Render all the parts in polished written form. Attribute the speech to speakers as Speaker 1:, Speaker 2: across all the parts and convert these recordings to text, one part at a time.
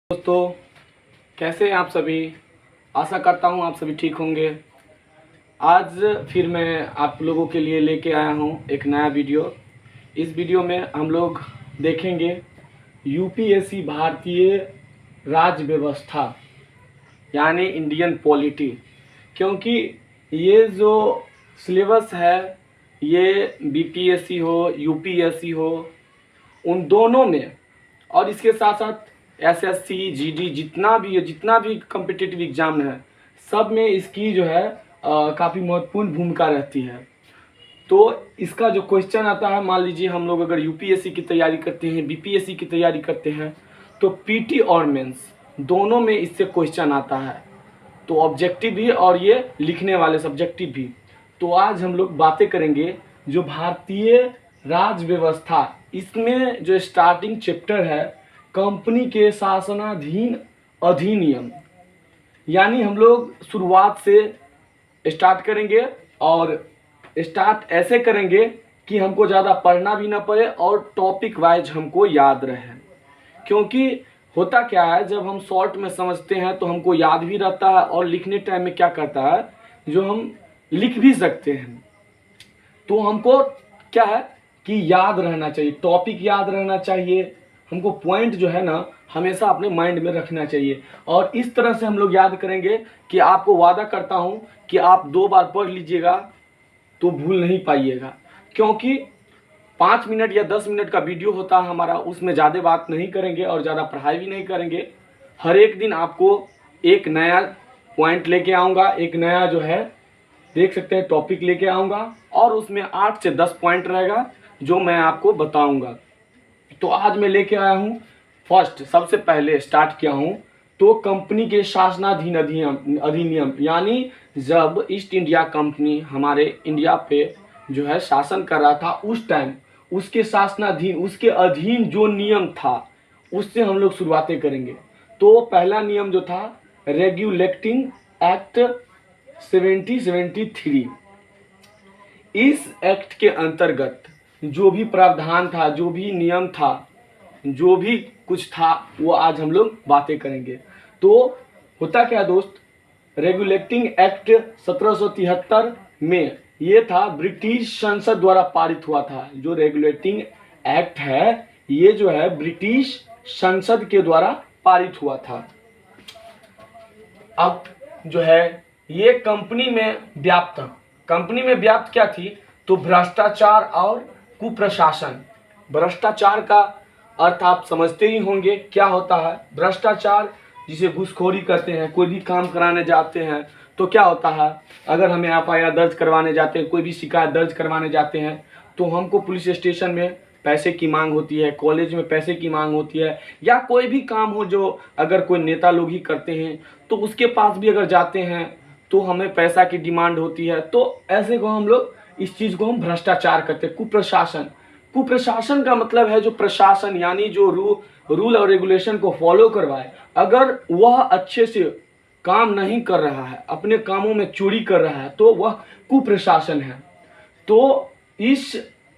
Speaker 1: दोस्तों, कैसे हैं आप सभी। आशा करता हूं आप सभी ठीक होंगे। आज फिर मैं आप लोगों के लिए लेके आया हूं एक नया वीडियो। इस वीडियो में हम लोग देखेंगे यूपीएससी भारतीय राज्य व्यवस्था यानी इंडियन पॉलिटी। क्योंकि ये जो सिलेबस है ये बीपीएससी हो यूपीएससी हो उन दोनों में, और इसके साथ साथ एसएससी जीडी जितना भी कम्पिटिटिव एग्जाम है सब में इसकी जो है काफ़ी महत्वपूर्ण भूमिका रहती है। तो इसका जो क्वेश्चन आता है, मान लीजिए हम लोग अगर यूपीएससी की तैयारी करते हैं, बीपीएससी की तैयारी करते हैं, तो पीटी और मेंस दोनों में इससे क्वेश्चन आता है। तो ऑब्जेक्टिव भी और ये लिखने वाले सब्जेक्टिव भी। तो आज हम लोग बातें करेंगे जो भारतीय राज्य व्यवस्था, इसमें जो स्टार्टिंग चैप्टर है कंपनी के शासनाधीन अधिनियम, यानी हम लोग शुरुआत से स्टार्ट करेंगे और स्टार्ट ऐसे करेंगे कि हमको ज़्यादा पढ़ना भी ना पड़े और टॉपिक वाइज हमको याद रहे। क्योंकि होता क्या है, जब हम शॉर्ट में समझते हैं तो हमको याद भी रहता है और लिखने टाइम में क्या करता है, जो हम लिख भी सकते हैं। तो हमको क्या है कि याद रहना चाहिए, टॉपिक याद रहना चाहिए, हमको पॉइंट जो है ना हमेशा अपने माइंड में रखना चाहिए। और इस तरह से हम लोग याद करेंगे कि आपको वादा करता हूँ कि आप 2 बार पढ़ लीजिएगा तो भूल नहीं पाइएगा। क्योंकि 5 मिनट या 10 मिनट का वीडियो होता है हमारा, उसमें ज़्यादा बात नहीं करेंगे और ज़्यादा पढ़ाई भी नहीं करेंगे। हर एक दिन आपको एक नया पॉइंट लेके आऊँगा, एक नया जो है देख सकते हैं टॉपिक लेके आऊँगा, और उसमें 8 से 10 पॉइंट रहेगा जो मैं आपको बताऊँगा। तो आज मैं लेके आया हूँ, फर्स्ट सबसे पहले स्टार्ट किया हूँ तो कंपनी के शासनाधीन अधिनियम, यानी जब ईस्ट इंडिया कंपनी हमारे इंडिया पे जो है शासन कर रहा था उस टाइम उसके शासनाधीन, उसके अधीन जो नियम था उससे हम लोग शुरुआतें करेंगे। तो पहला नियम जो था रेगुलेटिंग एक्ट 1773। इस एक्ट के अंतर्गत जो भी प्रावधान था, जो भी नियम था, जो भी कुछ था, वो आज हम लोग बातें करेंगे। तो होता क्या दोस्त, रेगुलेटिंग एक्ट 1773 में ये था ब्रिटिश संसद द्वारा पारित हुआ था। जो रेगुलेटिंग एक्ट है ये जो है ब्रिटिश संसद के द्वारा पारित हुआ था। अब जो है ये कंपनी में व्याप्त क्या थी, तो भ्रष्टाचार और कुप्रशासन। भ्रष्टाचार का अर्थ आप समझते ही होंगे क्या होता है। भ्रष्टाचार जिसे घूसखोरी कहते हैं। कोई भी काम कराने जाते हैं तो क्या होता है, अगर हमें एफआईआर दर्ज करवाने जाते हैं, कोई भी शिकायत दर्ज करवाने जाते हैं, तो हमको पुलिस स्टेशन में पैसे की मांग होती है, कॉलेज में पैसे की मांग होती है, या कोई भी काम हो जो अगर कोई नेता लोग ही करते हैं तो उसके पास भी अगर जाते हैं तो हमें पैसा की डिमांड होती है। तो ऐसे को हम लोग, इस चीज़ को हम भ्रष्टाचार करते हैं। कुप्रशासन का मतलब है जो प्रशासन, यानी जो रूल और रेगुलेशन को फॉलो करवाए, अगर वह अच्छे से काम नहीं कर रहा है, अपने कामों में चोरी कर रहा है, तो वह कुप्रशासन है। तो इस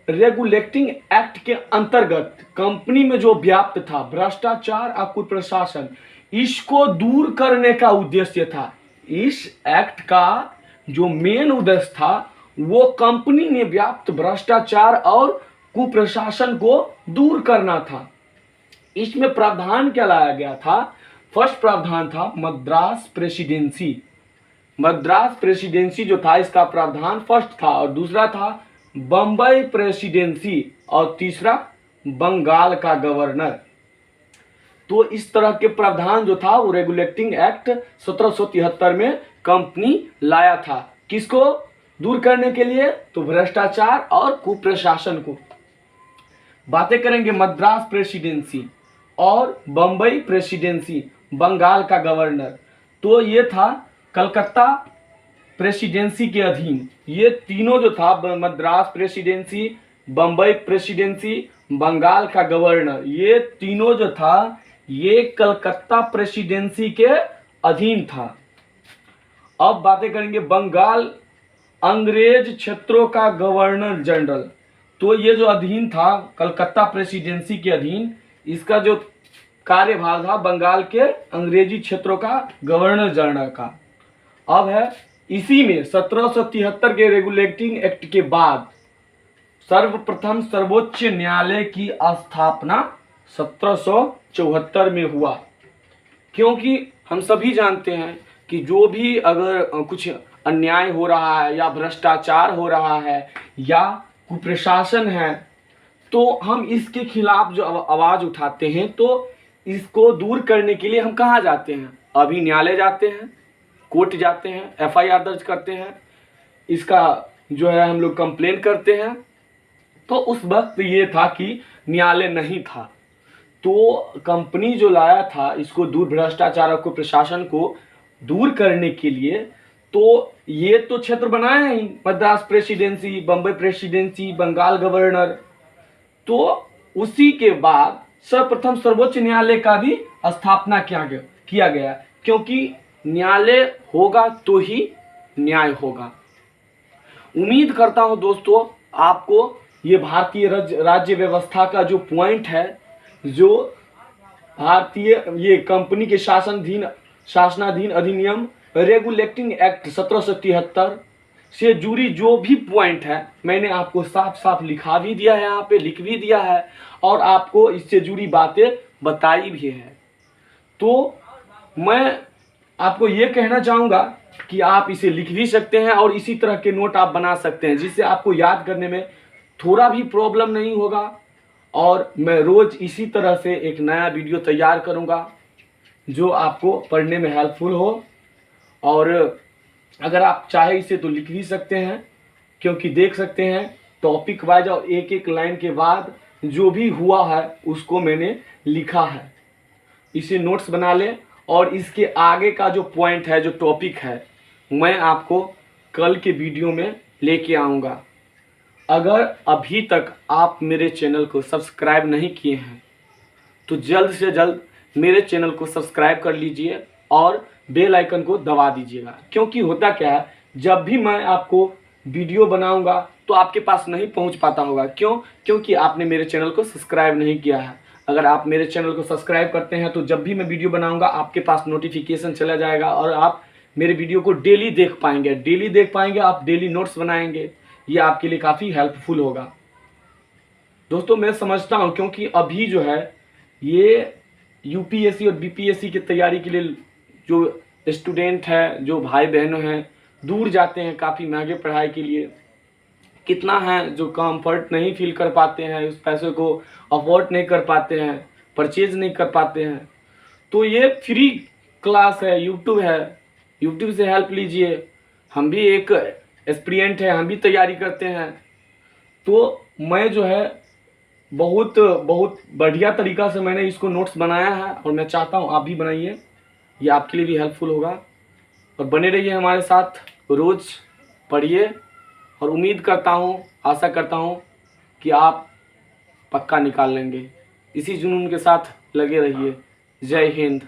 Speaker 1: रेगुलेटिंग एक्ट के अंतर्गत कंपनी में जो व्याप्त था भ्रष्टाचार और कुप्रशासन, इसको दूर करने का उद्देश्य था। इस एक्ट का जो मेन उद्देश्य था वो कंपनी में व्याप्त भ्रष्टाचार और कुप्रशासन को दूर करना था। इसमें प्रावधान क्या लाया गया था, फर्स्ट प्रावधान था मद्रास प्रेसिडेंसी। मद्रास प्रेसिडेंसी जो था इसका प्रावधान फर्स्ट था, और दूसरा था बम्बई प्रेसिडेंसी, और तीसरा बंगाल का गवर्नर। तो इस तरह के प्रावधान जो था वो रेगुलेटिंग एक्ट 1773 में कंपनी लाया था। किसको दूर करने के लिए, तो भ्रष्टाचार और कुप्रशासन को। बातें करेंगे मद्रास प्रेसिडेंसी और बम्बई प्रेसिडेंसी, बंगाल का गवर्नर। तो ये था कलकत्ता प्रेसिडेंसी के अधीन। ये तीनों जो था मद्रास प्रेसिडेंसी, बम्बई प्रेसिडेंसी, बंगाल का गवर्नर, ये तीनों जो था ये कलकत्ता प्रेसिडेंसी के अधीन था। अब बातें करेंगे बंगाल अंग्रेज क्षेत्रों का गवर्नर जनरल। तो ये जो अधीन था कलकत्ता प्रेसिडेंसी के अधीन, इसका जो कार्यभार था बंगाल के अंग्रेजी क्षेत्रों का गवर्नर जनरल का। अब है इसी में 1773 के रेगुलेटिंग एक्ट के बाद सर्वप्रथम सर्वोच्च न्यायालय की स्थापना 1774 में हुआ। क्योंकि हम सभी जानते हैं कि जो भी अगर कुछ अन्याय हो रहा है या भ्रष्टाचार हो रहा है या कुप्रशासन है, तो हम इसके खिलाफ जो आवाज़ उठाते हैं, तो इसको दूर करने के लिए हम कहाँ जाते हैं? अभी न्यायालय जाते हैं, कोर्ट जाते हैं, FIR दर्ज करते हैं, इसका जो है हम लोग कंप्लेन करते हैं। तो उस वक्त ये था कि न्यायालय नहीं था, तो कंपनी जो लाया था इसको दूर, भ्रष्टाचार को, प्रशासन को दूर करने के लिए, तो ये तो क्षेत्र बनाए हैं ही, Madras presidency, Bombay presidency, Bengal governor. तो उसी के बाद सर्वप्रथम सर्वोच्च न्यायालय का भी स्थापना किया गया, क्योंकि न्यायालय होगा तो ही न्याय होगा। उम्मीद करता हूं दोस्तों आपको ये भारतीय राज्य व्यवस्था का जो पॉइंट है, जो भारतीय ये कंपनी के शासनाधीन अधिनियम रेगुलेटिंग एक्ट 1773 से जुड़ी जो भी पॉइंट है, मैंने आपको साफ साफ लिखा भी दिया है, यहाँ पे लिख भी दिया है और आपको इससे जुड़ी बातें बताई भी है। तो मैं आपको ये कहना चाहूँगा कि आप इसे लिख भी सकते हैं और इसी तरह के नोट आप बना सकते हैं, जिससे आपको याद करने में थोड़ा भी प्रॉब्लम नहीं होगा। और मैं रोज़ इसी तरह से एक नया वीडियो तैयार करूँगा जो आपको पढ़ने में हेल्पफुल हो। और अगर आप चाहे इसे तो लिख भी सकते हैं, क्योंकि देख सकते हैं टॉपिक वाइज और एक एक लाइन के बाद जो भी हुआ है उसको मैंने लिखा है। इसे नोट्स बना लें और इसके आगे का जो पॉइंट है, जो टॉपिक है, मैं आपको कल के वीडियो में लेके आऊँगा। अगर अभी तक आप मेरे चैनल को सब्सक्राइब नहीं किए हैं तो जल्द से जल्द मेरे चैनल को सब्सक्राइब कर लीजिए और बेल आइकन को दबा दीजिएगा। क्योंकि होता क्या है, जब भी मैं आपको वीडियो बनाऊंगा तो आपके पास नहीं पहुंच पाता होगा। क्यों? क्योंकि आपने मेरे चैनल को सब्सक्राइब नहीं किया है। अगर आप मेरे चैनल को सब्सक्राइब करते हैं तो जब भी मैं वीडियो बनाऊंगा आपके पास नोटिफिकेशन चला जाएगा और आप मेरे वीडियो को डेली देख पाएंगे, आप डेली नोट्स बनाएंगे। ये आपके लिए काफ़ी हेल्पफुल होगा। दोस्तों मैं समझता हूँ, क्योंकि अभी जो है ये UPSC और BPSC की तैयारी के लिए जो स्टूडेंट है, जो भाई बहनों हैं, दूर जाते हैं काफ़ी महंगे पढ़ाई के लिए। कितना है जो कंफर्ट नहीं फील कर पाते हैं, उस पैसे को अफोर्ड नहीं कर पाते हैं, परचेज नहीं कर पाते हैं। तो ये फ्री क्लास है, यूट्यूब है, यूट्यूब से हेल्प लीजिए। हम भी एक एस्पिरेंट है, हम भी तैयारी करते हैं। तो मैं जो है बहुत बढ़िया तरीक़ा से मैंने इसको नोट्स बनाया है और मैं चाहता हूँ आप भी बनाइए, ये आपके लिए भी हेल्पफुल होगा। और बने रहिए हमारे साथ, रोज़ पढ़िए और उम्मीद करता हूँ, आशा करता हूँ कि आप पक्का निकाल लेंगे। इसी जुनून के साथ लगे रहिए। जय हिंद।